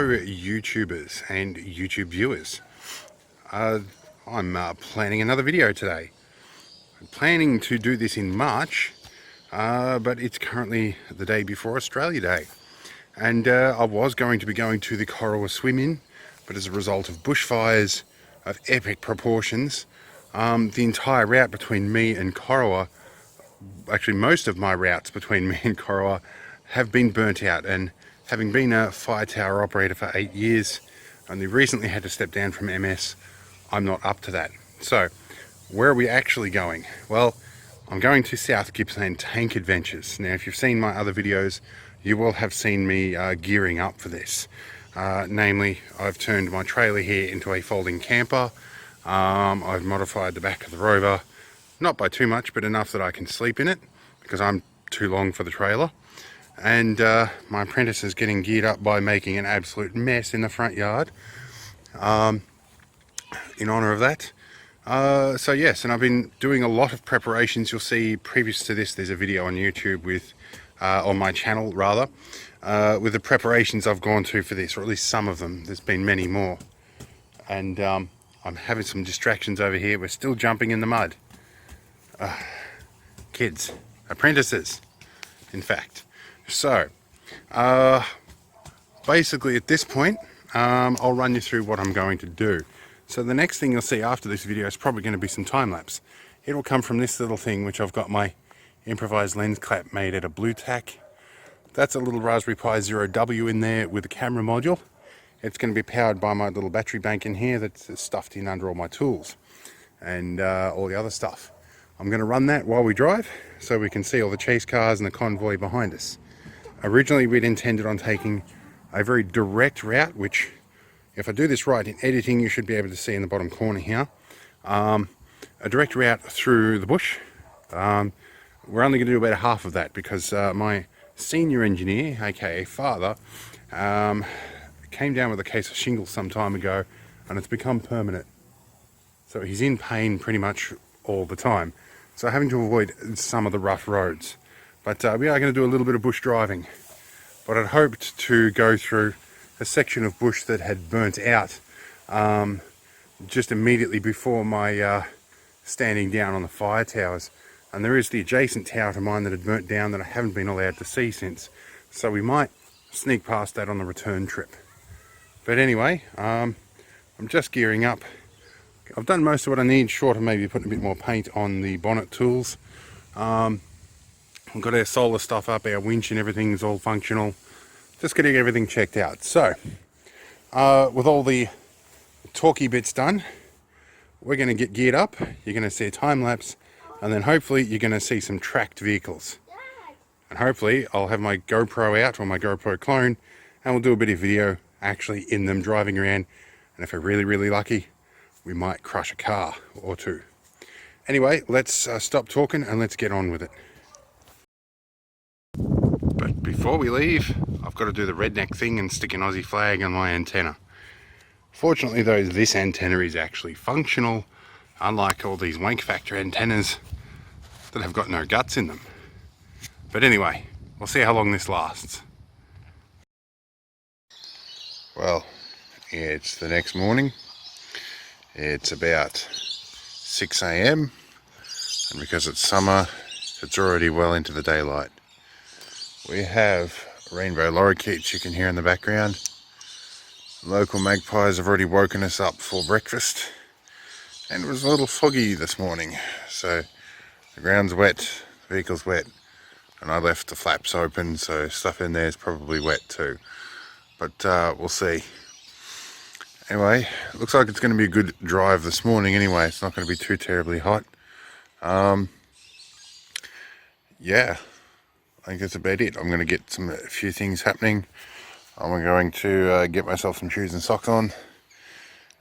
fellow YouTubers and YouTube viewers. I'm planning another video today. I'm planning to do this in March, but it's currently the day before Australia Day. And I was going to be going to the Corrowa Swim-In, but as a result of bushfires of epic proportions, the entire route between me and Corrowa, actually most of my routes between me and Corrowa, have been burnt out. And having been a fire tower operator for 8 years, only recently had to step down from MS, I'm not up to that. So, where are we actually going? Well, I'm going to South Gippsland Tank Adventures. Now, if you've seen my other videos, you will have seen me gearing up for this. Namely, I've turned my trailer here into a folding camper. I've modified the back of the Rover, not by too much, but enough that I can sleep in it, because I'm too long for the trailer. And my apprentice is getting geared up by making an absolute mess in the front yard in honor of that. So yes, and I've been doing a lot of preparations. You'll see previous to this, there's a video on YouTube with, on my channel rather, with the preparations I've gone to for this, or at least some of them. There's been many more. And I'm having some distractions over here. We're still jumping in the mud. Kids, apprentices, in fact. So, basically at this point, I'll run you through what I'm going to do. So the next thing you'll see after this video is probably going to be some time-lapse. It'll come from this little thing, which I've got my improvised lens clap made out of blue tack. That's a little Raspberry Pi 0W in there with a camera module. It's going to be powered by my little battery bank in here that's stuffed in under all my tools and all the other stuff. I'm going to run that while we drive so we can see all the chase cars and the convoy behind us. Originally, we'd intended on taking a very direct route, which, if I do this right in editing, you should be able to see in the bottom corner here. A direct route through the bush. We're only going to do about half of that because my senior engineer, aka father, came down with a case of shingles some time ago, and it's become permanent. So he's in pain pretty much all the time. So having to avoid some of the rough roads. But we are going to do a little bit of bush driving. But I'd hoped to go through a section of bush that had burnt out just immediately before my standing down on the fire towers. And there is the adjacent tower to mine that had burnt down that I haven't been allowed to see since. So we might sneak past that on the return trip. But anyway, I'm just gearing up. I've done most of what I need, short of maybe putting a bit more paint on the bonnet tools. We've got our solar stuff up, our winch and everything's all functional. Just getting everything checked out. So, with all the talky bits done, we're going to get geared up. You're going to see a time lapse, and then hopefully you're going to see some tracked vehicles. And hopefully I'll have my GoPro out, or my GoPro clone, and we'll do a bit of video actually in them driving around. And if we're really, really lucky, we might crush a car or two. Anyway, let's stop talking and let's get on with it. But before we leave, I've got to do the redneck thing and stick an Aussie flag on my antenna. Fortunately though, this antenna is actually functional, unlike all these wank factor antennas that have got no guts in them. But anyway, we'll see how long this lasts. Well, it's the next morning. It's about 6 AM, and because it's summer, it's already well into the daylight. We have rainbow lorikeets you can hear in the background. Local magpies have already woken us up for breakfast, and it was a little foggy this morning, so the ground's wet, the vehicle's wet, and I left the flaps open, so stuff in there is probably wet too. But we'll see. Anyway, it looks like it's going to be a good drive this morning anyway. It's not going to be too terribly hot. Yeah, I think that's about it. I'm going to get a few things happening. I'm going to get myself some shoes and socks on,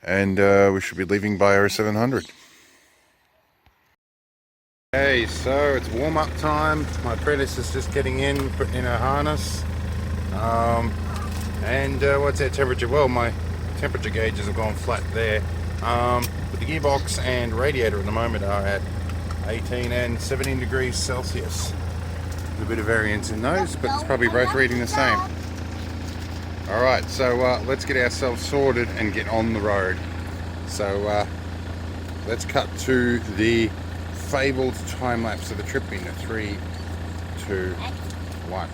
and we should be leaving by 0700. Okay, so it's warm-up time. My apprentice is just getting in, putting in her harness. And what's our temperature? Well, my temperature gauges have gone flat there. But the gearbox and radiator at the moment are at 18 and 17 degrees Celsius. There's a bit of variance in those, but it's probably both reading the same. Alright, so let's get ourselves sorted and get on the road. So let's cut to the fabled time lapse of the trip in 3, 2, 1.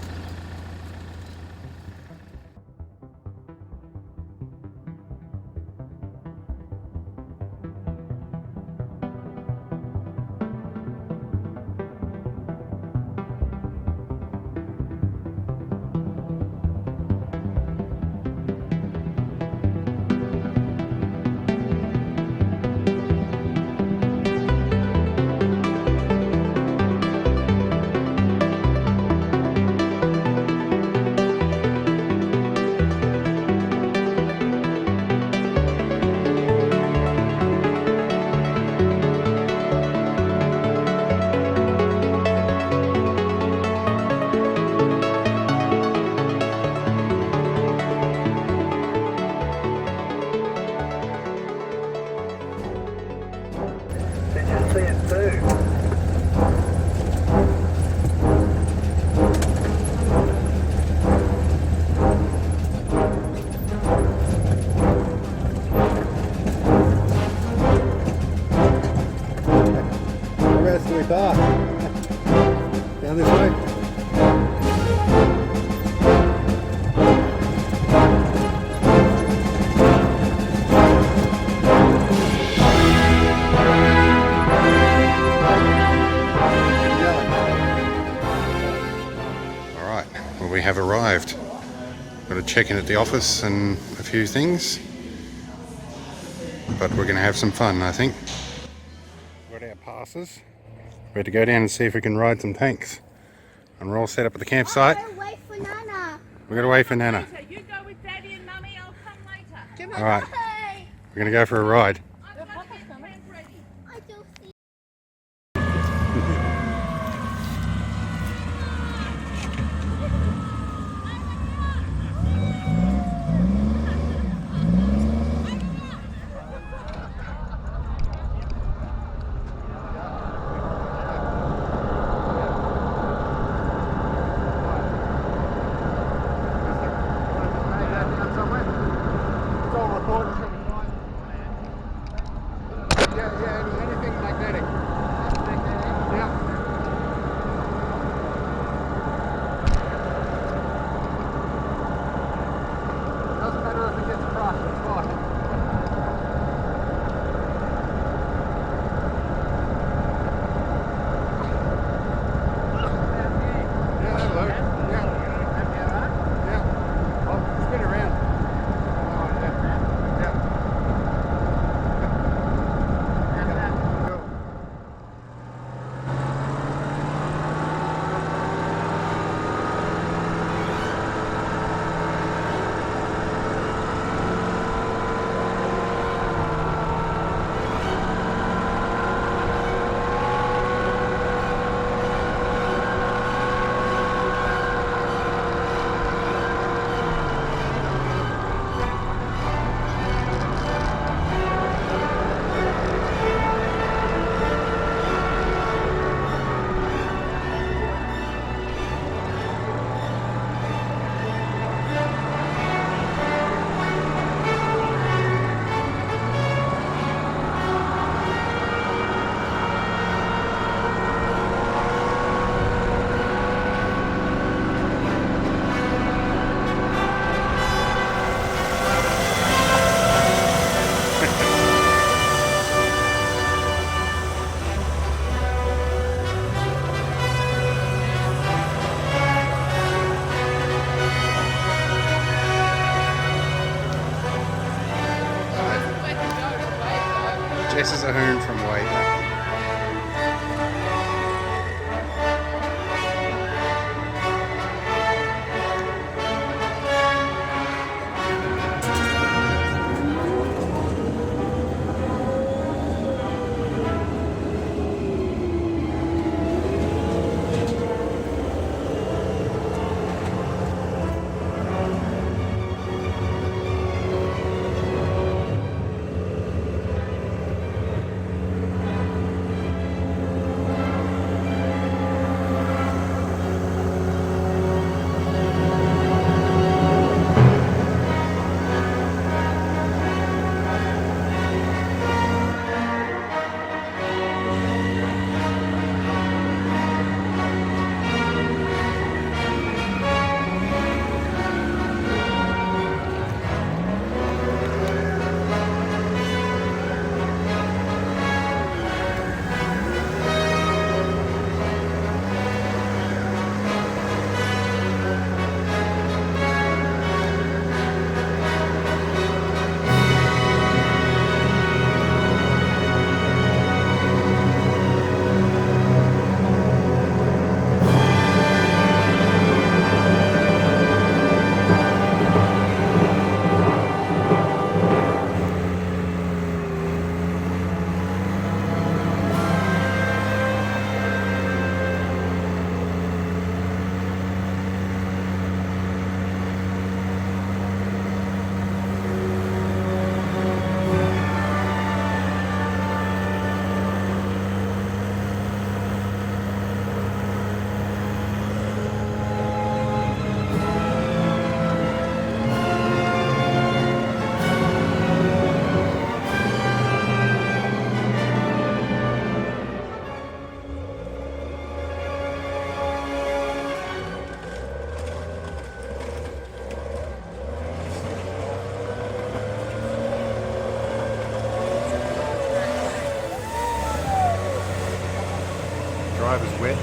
Down this way. Alright, well, we have arrived. Got to check in at the office and a few things, but we're going to have some fun, I think. Got our passes. We're to go down and see if we can ride some tanks. And we're all set up at the campsite. We're going to wait for Nana. We're going to wait for Nana. You go with Daddy and Mummy, I'll come later. Alright, we're going to go for a ride. I'm going to get tent ready. I don't see. Anything magnetic. Yeah. Doesn't matter if it gets across, it's fine. Yeah, that'll work. Yeah. Yeah. Well, spin around. Yeah. Jess is home from Waver. driver's wet.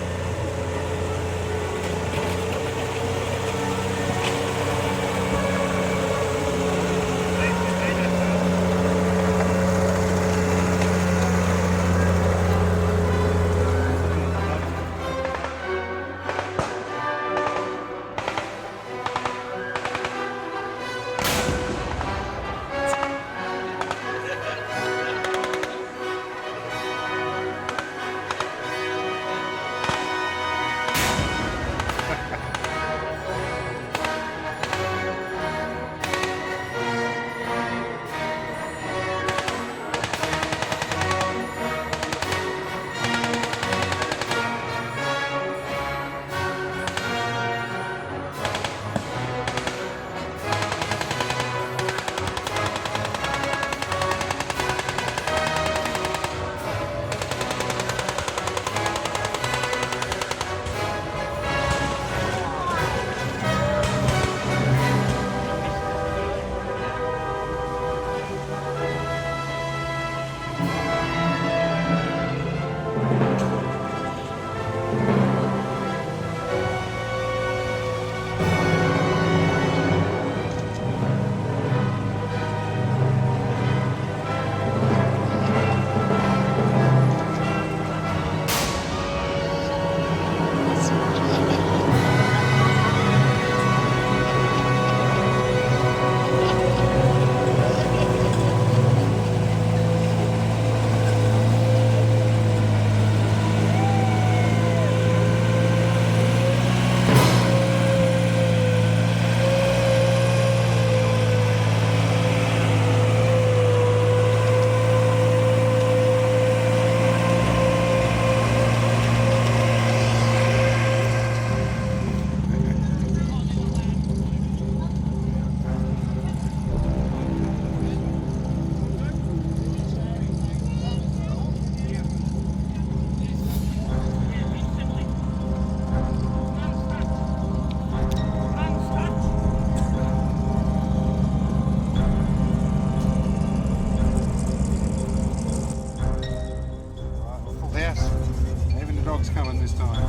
Coming this time.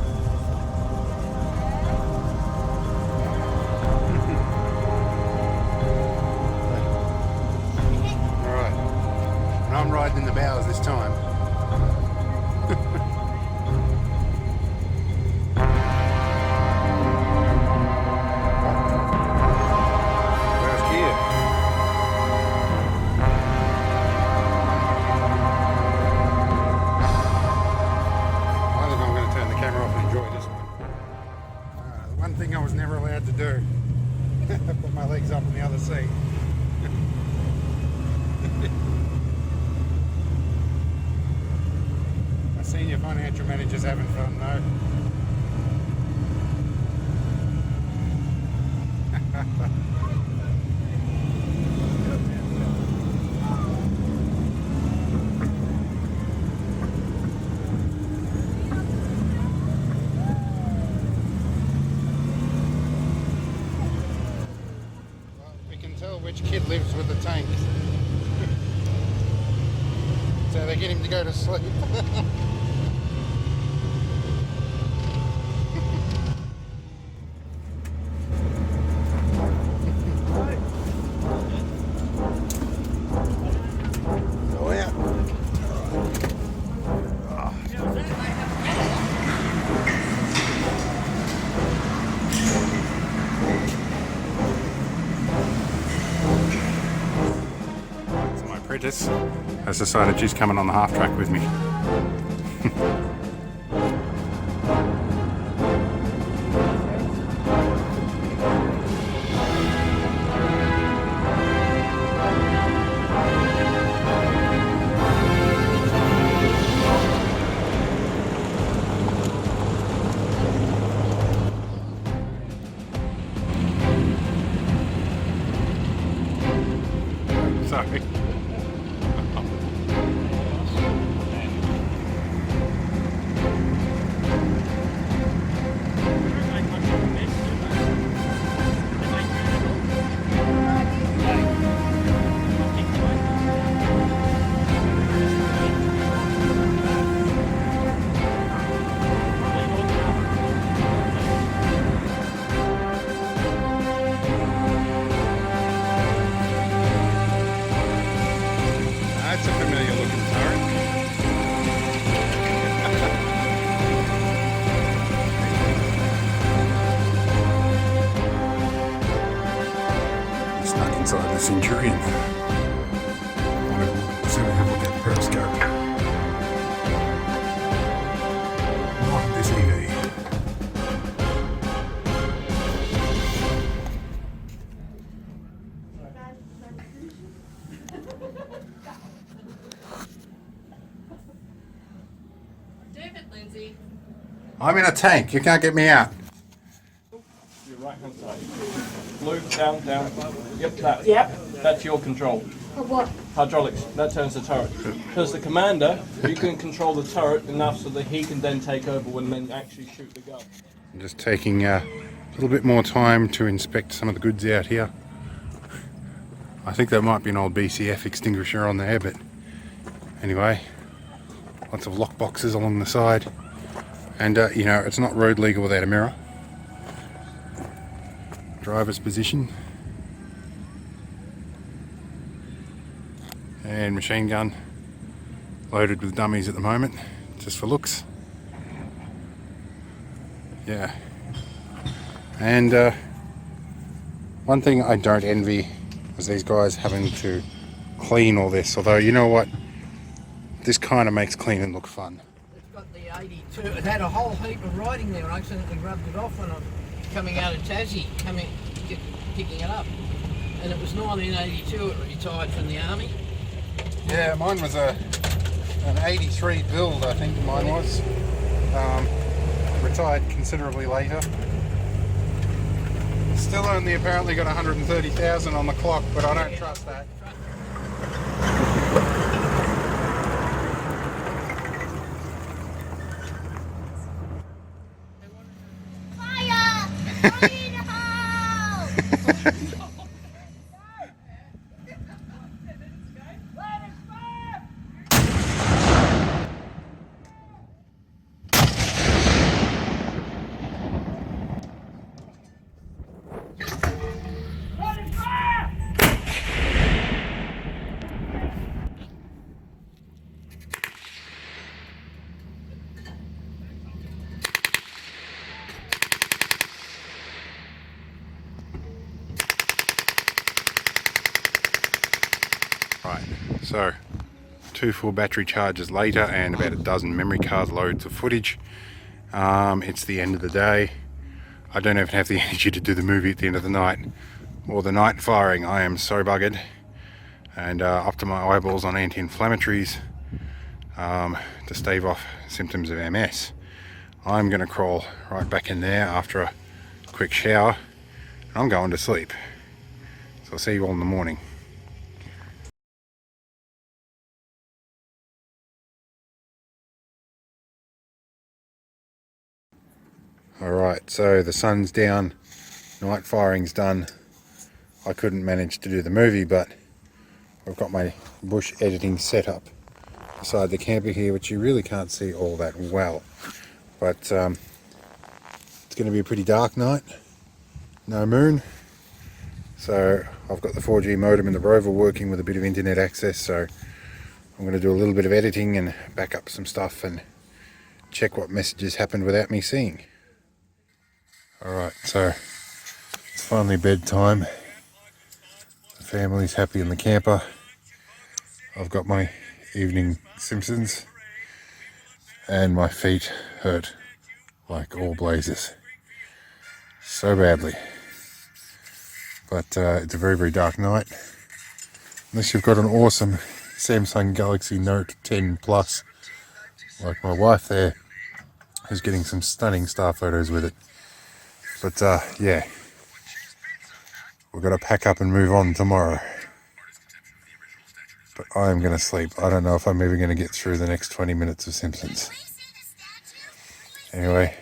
Alright. I'm riding in the bows this time. Where's gear? One thing I was never allowed to do. Put my legs up on the other seat. I seen your financial managers having fun though. Which kid lives with the tank? So they get him to go to sleep. Oh yeah. Apprentice has decided she's coming on the half track with me. Sorry. Centurion. So we have a look at periscope. Not this EV. Lindsay. I'm in a tank, you can't get me out. Your right hand side. Blue, down, down. Yep, that. Yep. That's your control. For what? Hydraulics. That turns the turret. Because the commander, you can control the turret enough so that he can then take over when men actually shoot the gun. I'm just taking a little bit more time to inspect some of the goods out here. I think there might be an old BCF extinguisher on there, but anyway, lots of lock boxes along the side. And you know, it's not road legal without a mirror. Driver's position. And machine gun loaded with dummies at the moment, just for looks. Yeah. And one thing I don't envy is these guys having to clean all this, although you know what, this kind of makes cleaning look fun. It's got the 82. It had a whole heap of writing there. I accidentally rubbed it off when I was coming out of Tassie, picking it up. And it was 1982. It retired from the army. Yeah, mine was an 83 build, I think mine was. Retired considerably later. Still only apparently got 130,000 on the clock, but I don't trust that. Fire! Fire in the house! Right, so 2 full battery charges later and about a dozen memory card loads of footage. It's the end of the day. I don't even have the energy to do the movie at the end of the night or the night firing. I am so buggered and up to my eyeballs on anti-inflammatories to stave off symptoms of MS. I'm going to crawl right back in there after a quick shower and I'm going to sleep. So I'll see you all in the morning. Alright, so the sun's down, night firing's done. I couldn't manage to do the movie, but I've got my bush editing setup beside the camper here, which you really can't see all that well. But it's going to be a pretty dark night, no moon. So I've got the 4G modem in the Rover working with a bit of internet access, so I'm going to do a little bit of editing and back up some stuff and check what messages happened without me seeing. Alright, so it's finally bedtime. The family's happy in the camper. I've got my evening Simpsons and my feet hurt like all blazes. So badly. But it's a very, very dark night. Unless you've got an awesome Samsung Galaxy Note 10 Plus, like my wife there, who's getting some stunning star photos with it. But yeah, we're going to pack up and move on tomorrow. But I am going to sleep. I don't know if I'm ever going to get through the next 20 minutes of Simpsons. Anyway,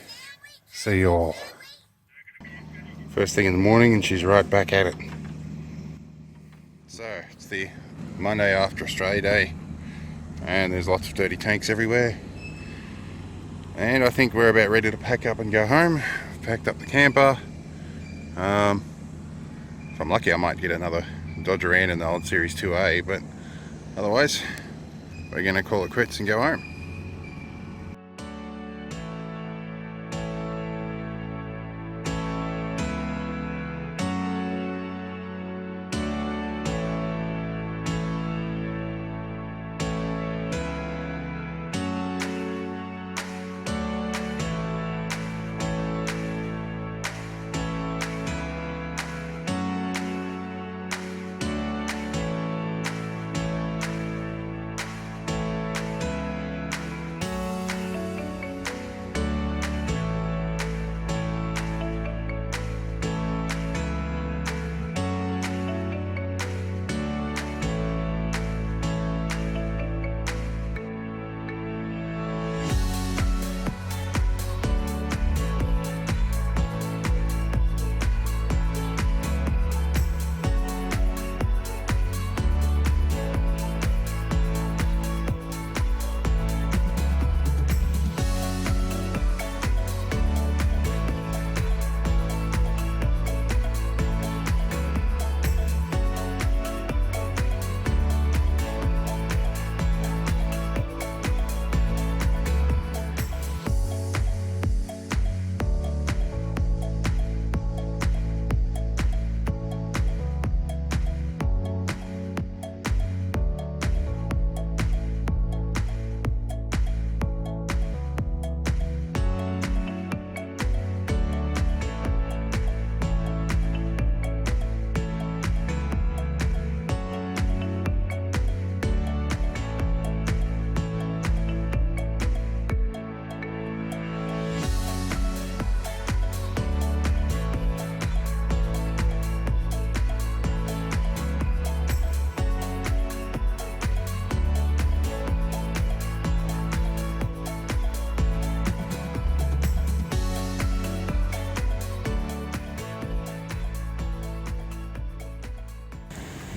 see you all. First thing in the morning and she's right back at it. So, it's the Monday after Australia Day and there's lots of dirty tanks everywhere. And I think we're about ready to pack up and go home. Packed up the camper. If I'm lucky I might get another Dodge Ram in the old Series 2A, but otherwise we're going to call it quits and go home.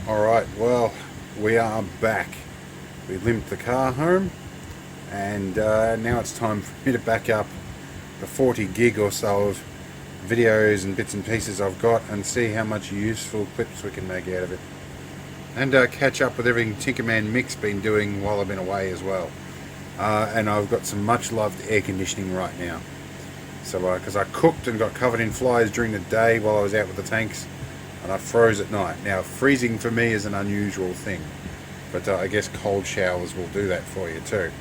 Alright, well, we are back. We limped the car home, and now it's time for me to back up the 40 gig or so of videos and bits and pieces I've got and see how much useful clips we can make out of it. And catch up with everything Tinkerman Mick's been doing while I've been away as well. And I've got some much loved air conditioning right now. So, because I cooked and got covered in flies during the day while I was out with the tanks, and I froze at night. Now, freezing for me is an unusual thing, but I guess cold showers will do that for you too.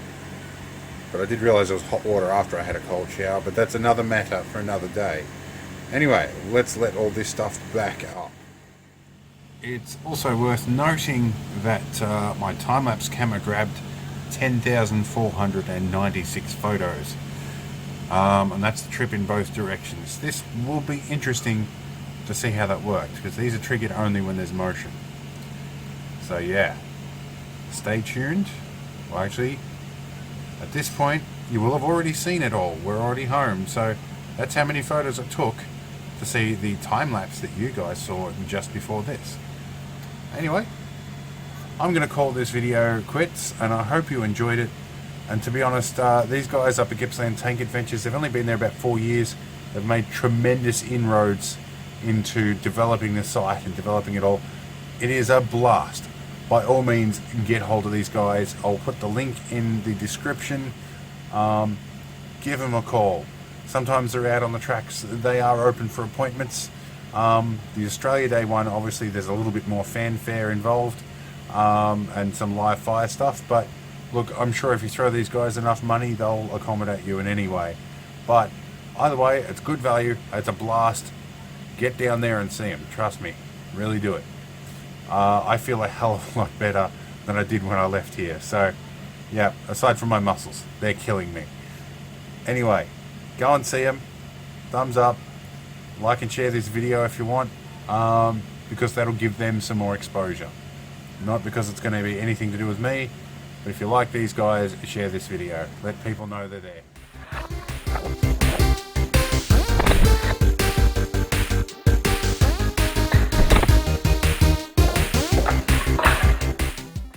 But I did realise it was hot water after I had a cold shower, but that's another matter for another day. Anyway, let's let all this stuff back up. It's also worth noting that my time-lapse camera grabbed 10,496 photos. And that's the trip in both directions. This will be interesting to see how that works, because these are triggered only when there's motion. So yeah, stay tuned. Well, actually, at this point, you will have already seen it all. We're already home, so that's how many photos it took to see the time-lapse that you guys saw just before this. Anyway, I'm going to call this video quits, and I hope you enjoyed it. And to be honest, these guys up at Gippsland Tank Adventures, they've only been there about 4 years. They've made tremendous inroads into developing the site and developing it all. It is a blast. By all means, get hold of these guys. I'll put the link in the description. Give them a call. Sometimes they're out on the tracks. They are open for appointments. The Australia Day one, obviously there's a little bit more fanfare involved, and some live fire stuff, but look, I'm sure if you throw these guys enough money, they'll accommodate you in any way. But either way, it's good value, it's a blast. Get down there and see them, trust me, really do it. I feel a hell of a lot better than I did when I left here. So yeah, aside from my muscles, they're killing me. Anyway, go and see them, thumbs up, like and share this video if you want, because that'll give them some more exposure. Not because it's going to be anything to do with me, but if you like these guys, share this video. Let people know they're there.